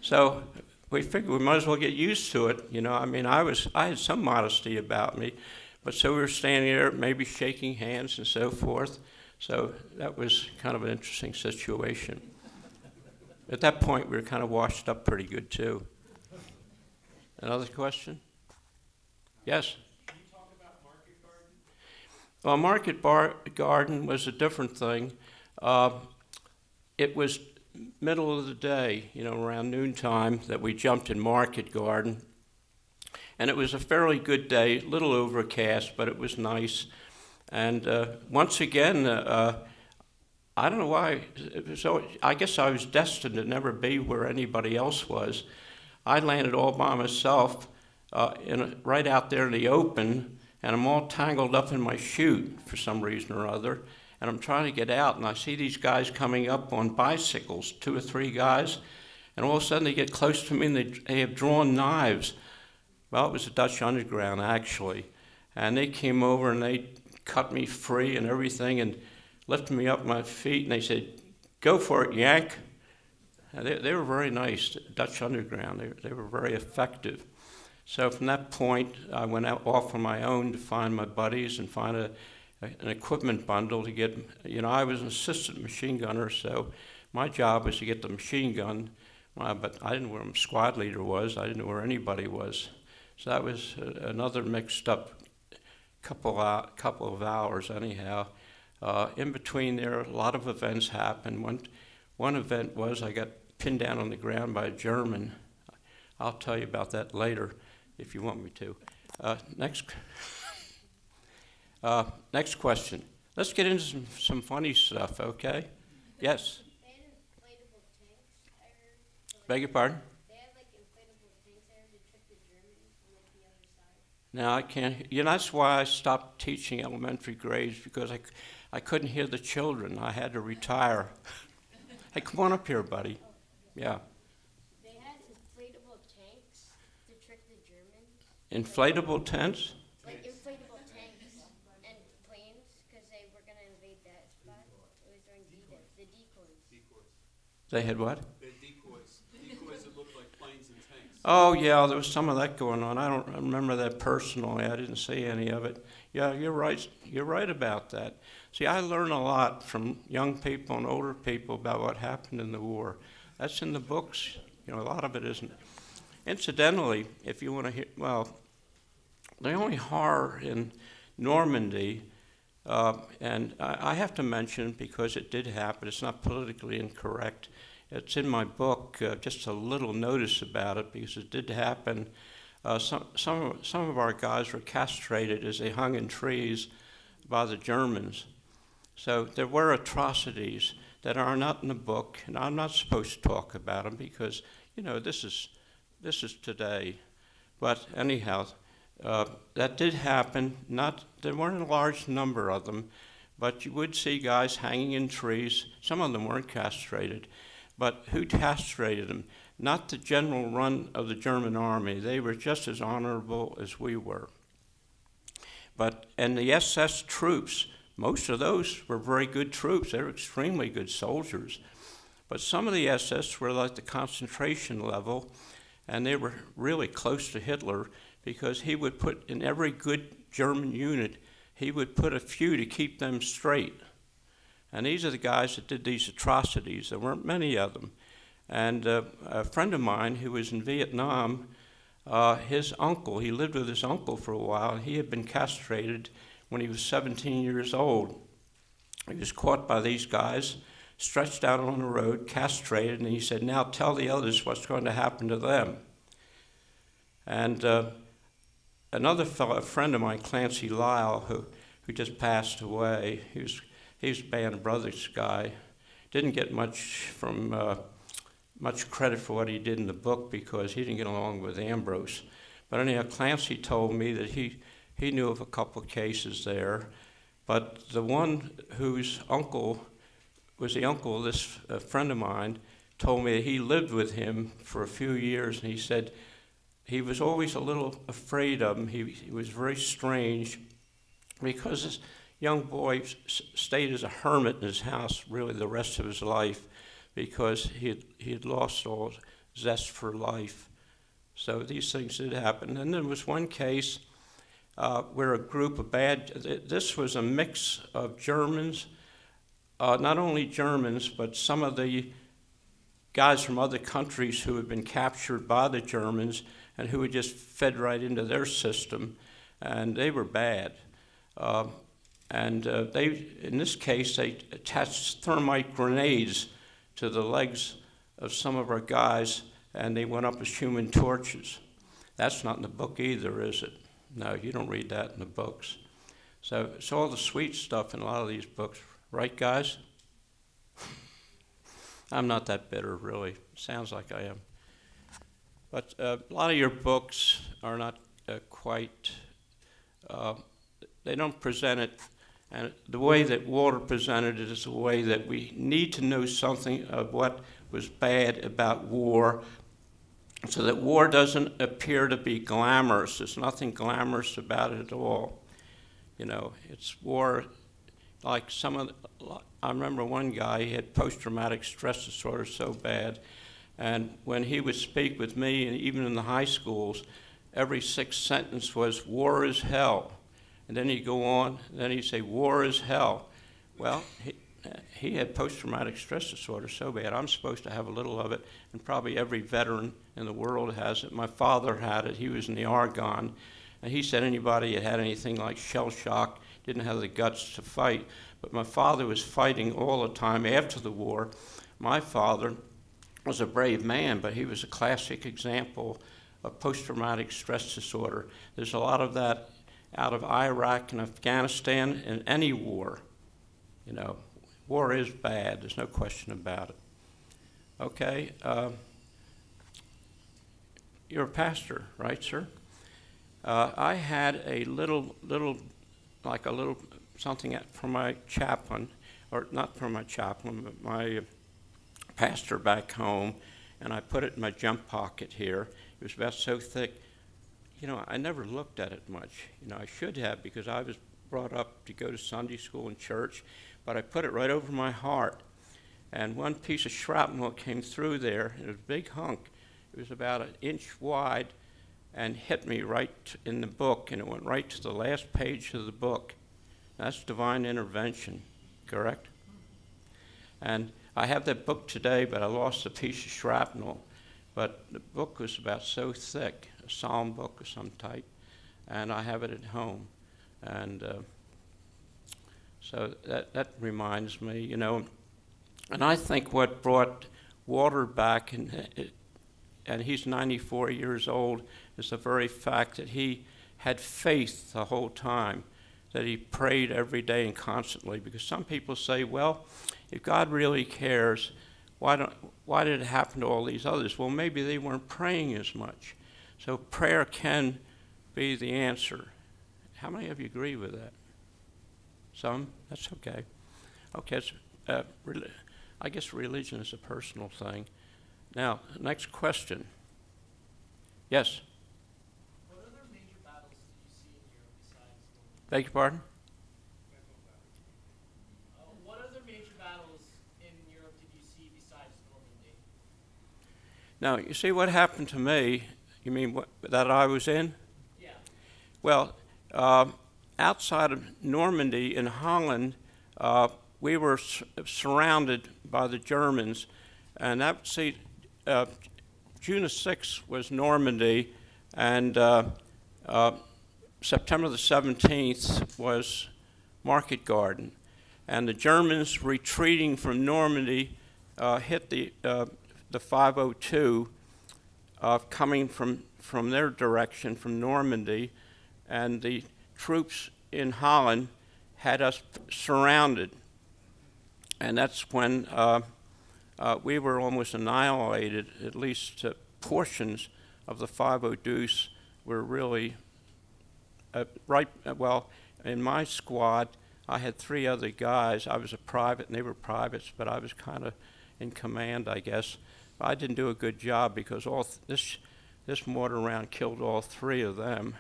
So we figured we might as well get used to it. I had some modesty about me, but so we were standing there, maybe shaking hands and so forth. So that was kind of an interesting situation. At that point, we were kind of washed up pretty good too. Another question? Yes? Can you talk about Market Garden? Well, Garden was a different thing. It was middle of the day, around noontime, that we jumped in Market Garden. And it was a fairly good day, a little overcast, but it was nice. And once again, I don't know why, I guess I was destined to never be where anybody else was. I landed all by myself right out there in the open, and I'm all tangled up in my chute for some reason or other. And I'm trying to get out, and I see these guys coming up on bicycles, 2 or 3 guys, and all of a sudden they get close to me and they have drawn knives. Well, it was the Dutch Underground, actually. And they came over and they cut me free and everything and lifted me up my feet, and they said, "Go for it, Yank." And they were very nice, Dutch Underground. They were very effective. So from that point, I went out off on my own to find my buddies and find an equipment bundle to get, I was an assistant machine gunner, so my job was to get the machine gun, but I didn't know where my squad leader was. I didn't know where anybody was. So that was another mixed up couple of hours anyhow. In between there, a lot of events happened. One event was I got pinned down on the ground by a German. I'll tell you about that later if you want me to. Next question. Let's get into some funny stuff, okay? Yes? They had inflatable tanks, I heard. Beg your pardon? They had inflatable tanks there to trick the Germans from the other side. Now I can't, that's why I stopped teaching elementary grades, because I couldn't hear the children. I had to retire. Hey, come on up here, buddy. Yeah. They had inflatable tanks to trick the Germans. Inflatable tents? Inflatable tanks and planes, because they were going to invade that spot. It was during the decoys. They had what? They're decoys. Decoys that look like planes and tanks. Oh, yeah, there was some of that going on. I don't remember that personally. I didn't see any of it. Yeah, you're right. You're right about that. See, I learn a lot from young people and older people about what happened in the war. That's in the books. A lot of it isn't. Incidentally, if you want to hear, the only horror in Normandy, and I have to mention, because it did happen, it's not politically incorrect, it's in my book, just a little notice about it because it did happen. Some of our guys were castrated as they hung in trees by the Germans. So there were atrocities that are not in the book, and I'm not supposed to talk about them because, this is today. But anyhow, that did happen. There weren't a large number of them, but you would see guys hanging in trees. Some of them weren't castrated, but who castrated them? Not the general run of the German army. They were just as honorable as we were. And the SS troops, most of those were very good troops. They were extremely good soldiers. But some of the SS were like the concentration level, and they were really close to Hitler because he would put in every good German unit, he would put a few to keep them straight. And these are the guys that did these atrocities. There weren't many of them. And a friend of mine who was in Vietnam, his uncle, he lived with his uncle for a while, and he had been castrated when he was 17 years old. He was caught by these guys, stretched out on the road, castrated, and he said, now tell the others what's going to happen to them. And another fellow, a friend of mine, Clancy Lyle, who just passed away, he was a Band of Brothers guy, didn't get much credit for what he did in the book because he didn't get along with Ambrose. But anyhow, Clancy told me that he knew of a couple of cases there, but the one whose uncle was the uncle of this friend of mine told me that he lived with him for a few years, and he said he was always a little afraid of him. He was very strange because this young boy stayed as a hermit in his house really the rest of his life because he had lost all zest for life. So these things did happen. And there was one case where a group of this was a mix of Germans, not only Germans, but some of the guys from other countries who had been captured by the Germans and who had just fed right into their system, and they were bad. In this case, they attached thermite grenades to the legs of some of our guys, and they went up as human torches. That's not in the book either, is it? No, you don't read that in the books. So it's all the sweet stuff in a lot of these books, right, guys? I'm not that bitter, really. Sounds like I am. But a lot of your books are not quite, they don't present it, and the way that Walter presented it is the way that we need to know something of what was bad about war so that war doesn't appear to be glamorous. There's nothing glamorous about it at all. It's war like I remember one guy, he had post-traumatic stress disorder so bad, and when he would speak with me, and even in the high schools, every sixth sentence was, war is hell. And then he'd go on, and then he'd say, war is hell. Well, he had post-traumatic stress disorder so bad. I'm supposed to have a little of it, and probably every veteran in the world has it. My father had it. He was in the Argonne, and he said anybody that had anything like shell shock didn't have the guts to fight. But my father was fighting all the time after the war. My father was a brave man, but he was a classic example of post-traumatic stress disorder. There's a lot of that out of Iraq and Afghanistan and any war. War is bad. There's no question about it. Okay. You're a pastor, right, sir? I had a little something from my chaplain, or not from my chaplain, but my pastor back home, and I put it in my jump pocket here. It was about so thick. I never looked at it much. I should have because I was brought up to go to Sunday school and church, but I put it right over my heart. And one piece of shrapnel came through there, and it was a big hunk. It was about an inch wide and hit me right in the book, and it went right to the last page of the book. That's divine intervention, correct? And I have that book today, but I lost a piece of shrapnel. But the book was about so thick, a psalm book of some type, and I have it at home. And so that reminds me, and I think what brought Walter back, and he's 94 years old, is the very fact that he had faith the whole time, that he prayed every day and constantly. Because some people say, well, if God really cares, why did it happen to all these others? Well, maybe they weren't praying as much. So prayer can be the answer. How many of you agree with that? Some? That's okay. Okay, I guess religion is a personal thing. Now, next question. Yes? What other major battles did you see in Europe besides Normandy? Beg your pardon? What other major battles in Europe did you see besides Normandy? Now, you see what happened to me? You mean that I was in? Yeah. Well, outside of Normandy in Holland, we were surrounded by the Germans, and June the 6th was Normandy, and September the 17th was Market Garden, and the Germans retreating from Normandy hit the 502 coming from their direction, from Normandy, and the troops in Holland had us surrounded. And that's when we were almost annihilated. At least portions of the 502s were really well, in my squad, I had 3 other guys. I was a private, and they were privates, but I was kind of in command, I guess. I didn't do a good job because this mortar round killed all 3 of them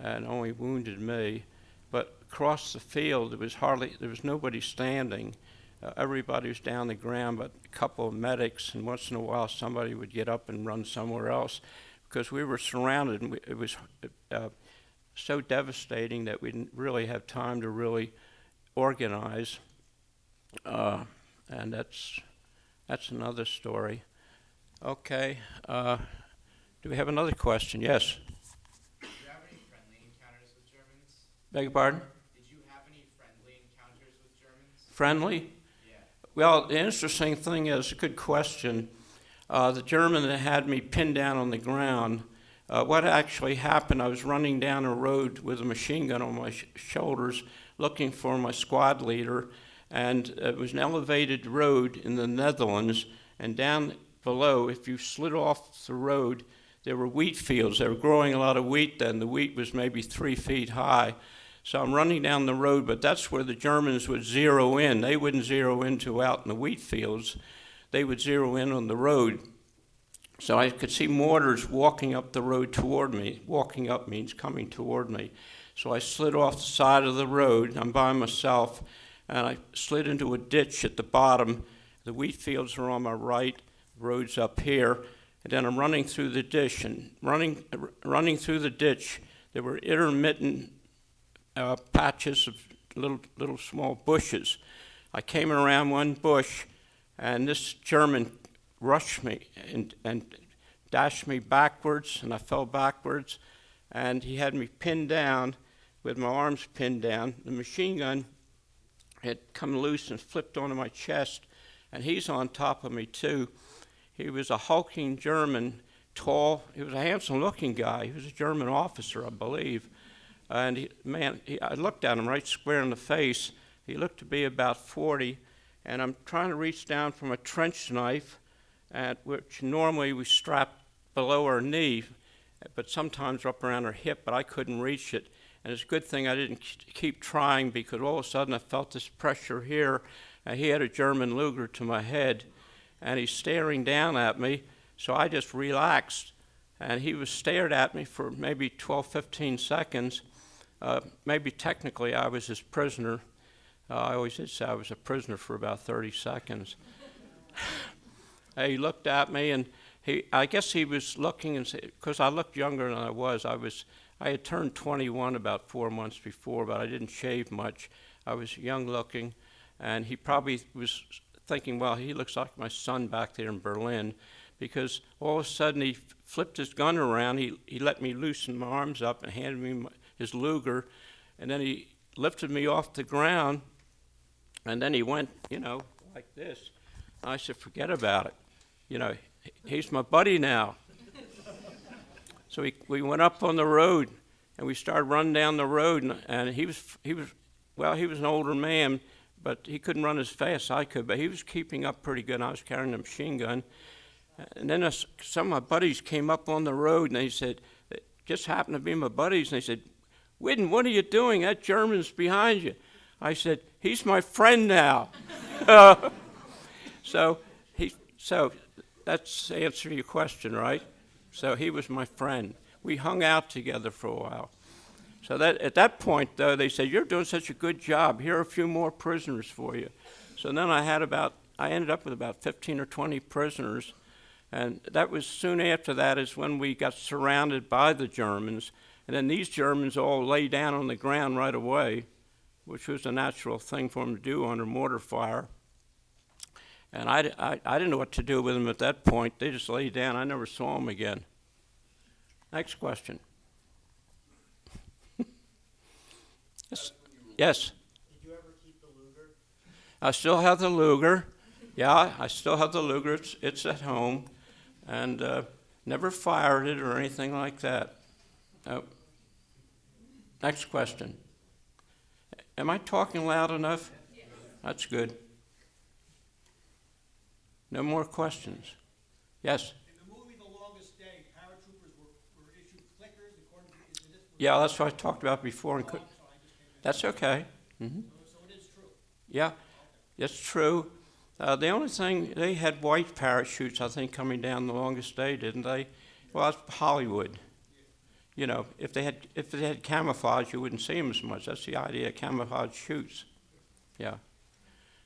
and only wounded me. But across the field, there was nobody standing. Everybody was down the ground, but a couple of medics, and once in a while somebody would get up and run somewhere else because we were surrounded, and it was so devastating that we didn't really have time to really organize, and that's another story. Okay, do we have another question? Yes? Did you have any friendly encounters with Germans? Beg your pardon? Did you have any friendly encounters with Germans? Friendly? Yeah. Well, the interesting thing is, a good question. The German that had me pinned down on the ground, what actually happened, I was running down a road with a machine gun on my shoulders looking for my squad leader, and it was an elevated road in the Netherlands, and down below, if you slid off the road, there were wheat fields. They were growing a lot of wheat then. The wheat was maybe 3 feet high. So I'm running down the road, but that's where the Germans would zero in. They wouldn't zero into out in the wheat fields. They would zero in on the road. So I could see mortars walking up the road toward me. Walking up means coming toward me. So I slid off the side of the road. I'm by myself, and I slid into a ditch at the bottom. The wheat fields are on my right, the road's up here, and then I'm running through the ditch. And running through the ditch, there were intermittent patches of little small bushes. I came around one bush, and this German rushed me and dashed me backwards, and I fell backwards, and he had me pinned down with my arms pinned down. The machine gun had come loose and flipped onto my chest, and he's on top of me too. He was a hulking German, tall. He was a handsome-looking guy. He was a German officer, I believe. And I looked at him right square in the face. He looked to be about 40, and I'm trying to reach down from a trench knife, which normally we strap below our knee, but sometimes up around our hip, but I couldn't reach it. And it's a good thing I didn't keep trying, because all of a sudden I felt this pressure here, and he had a German Luger to my head, and he's staring down at me, so I just relaxed, and he was stared at me for maybe 12, 15 seconds. Maybe technically I was his prisoner. I always did say I was a prisoner for about 30 seconds. He looked at me, and I guess he was looking, and because I looked younger than I was. I had turned 21 about 4 months before, but I didn't shave much. I was young looking, and he probably was thinking, well, he looks like my son back there in Berlin, because all of a sudden he flipped his gun around. He let me loosen my arms up and handed me his Luger, and then he lifted me off the ground, and then he went, like this. I said, forget about it. You know, he's my buddy now. So we went up on the road, and we started running down the road, and he was an older man, but he couldn't run as fast as I could, but he was keeping up pretty good. I was carrying a machine gun. And then some of my buddies came up on the road, and they said, just happened to be my buddies, and they said, Whidden, what are you doing? That German's behind you. I said, he's my friend now. So that's the answer to your question, right? So he was my friend. We hung out together for a while. So at that point, though, they said, you're doing such a good job. Here are a few more prisoners for you. So then I ended up with about 15 or 20 prisoners. And that was soon after that is when we got surrounded by the Germans. And then these Germans all lay down on the ground right away, which was a natural thing for them to do under mortar fire. And I didn't know what to do with them at that point. They just lay down. I never saw them again. Next question. Yes. Yes. Did you ever keep the Luger? I still have the Luger. Yeah, I still have the Luger. It's at home. And never fired it or anything like that. Oh. Next question. Am I talking loud enough? Yes. That's good. No more questions. Yes? In the movie The Longest Day, paratroopers were issued clickers according to this. Yeah, that's what I talked about before. I'm sorry, I just came in. That's okay. Mm-hmm. So it is true. Yeah, it's true. The only thing, they had white parachutes, I think, coming down The Longest Day, didn't they? Well, that's Hollywood. You know, if they had camouflage, you wouldn't see them as much. That's the idea of camouflage shoots. Yeah.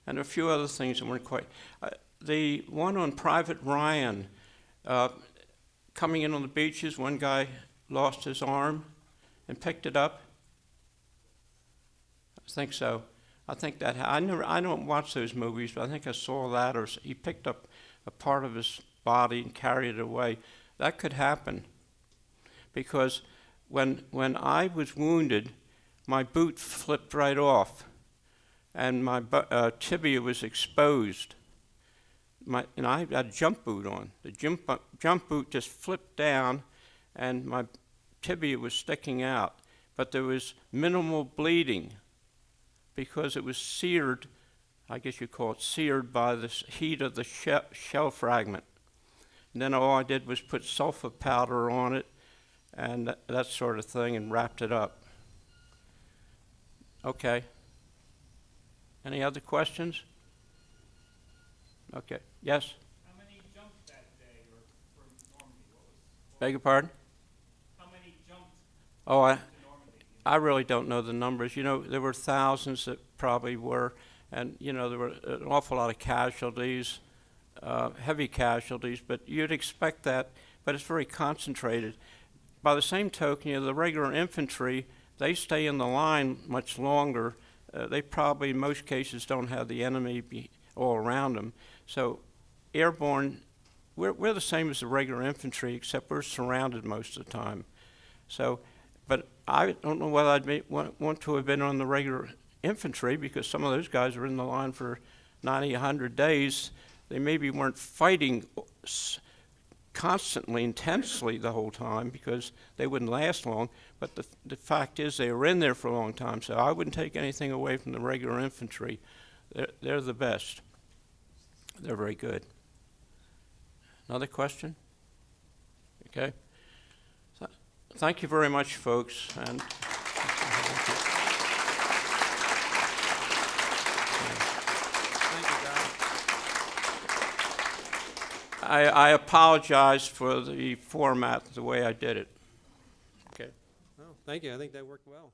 And a few other things that weren't quite. The one on Private Ryan, coming in on the beaches, one guy lost his arm and picked it up. I think so. I think that I don't watch those movies, but I think I saw that, or he picked up a part of his body and carried it away. That could happen, because when I was wounded, my boot flipped right off, and my tibia was exposed. And I had a jump boot on. The jump boot just flipped down, and my tibia was sticking out, but there was minimal bleeding, because it was seared, I guess you call it seared, by the heat of the shell fragment. And then all I did was put sulfur powder on it and that sort of thing and wrapped it up. Okay. Any other questions? Okay. Yes? How many jumped that day or from Normandy? Beg your pardon? How many jumped Oh, to Normandy? I really don't know the numbers. You know, there were thousands that probably were, and, you know, there were an awful lot of casualties, heavy casualties, but you'd expect that, but it's very concentrated. By the same token, you know, the regular infantry, they stay in the line much longer. They probably, in most cases, don't have the enemy all around them. So airborne, we're the same as the regular infantry, except we're surrounded most of the time. So, but I don't know whether I'd want to have been on the regular infantry, because some of those guys were in the line for 90, 100 days. They maybe weren't fighting constantly, intensely the whole time, because they wouldn't last long. But the fact is they were in there for a long time, so I wouldn't take anything away from the regular infantry. They're the best. They're very good. Another question? Okay. Thank you very much, folks. And I apologize for the format, the way I did it. Oh, thank you. I think that worked well.